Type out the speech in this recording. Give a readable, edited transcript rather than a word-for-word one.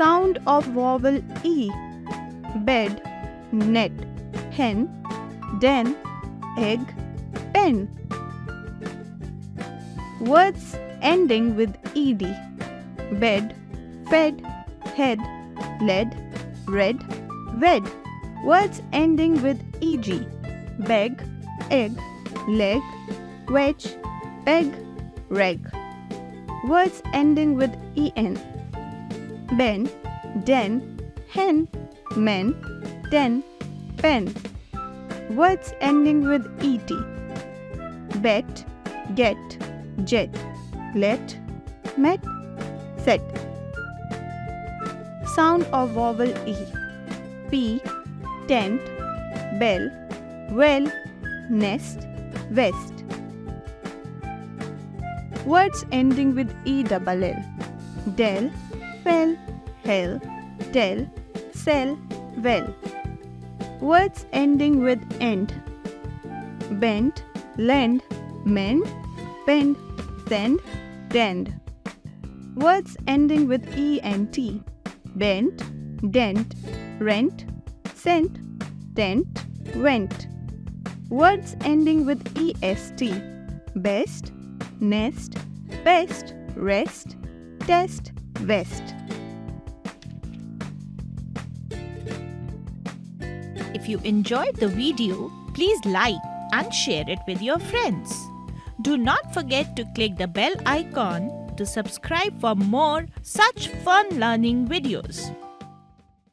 Sound of vowel E. Bed, net, hen, den, egg, pen. Words ending with ed. Bed, fed, head, led, red, wed. Words ending with eg. Beg, egg, leg, wedge, peg, reg. Words ending with en. Ben, den, hen, men, ten, pen. Words ending with et. Bet, get, jet, let, met, set. Sound of vowel E. P, tent, bell, well, nest, west. Words ending with ELL. Del, fell, hell, tell, sell, well. Words ending with end. Bend, lend, mend, bend, send, dend. Words ending with ENT. Bent, dent, rent, sent, tent, went. Words ending with EST. Best, nest, best, rest, test, west. If you enjoyed the video, please like and share it with your friends. Do not forget to click the bell icon to subscribe for more such fun learning videos.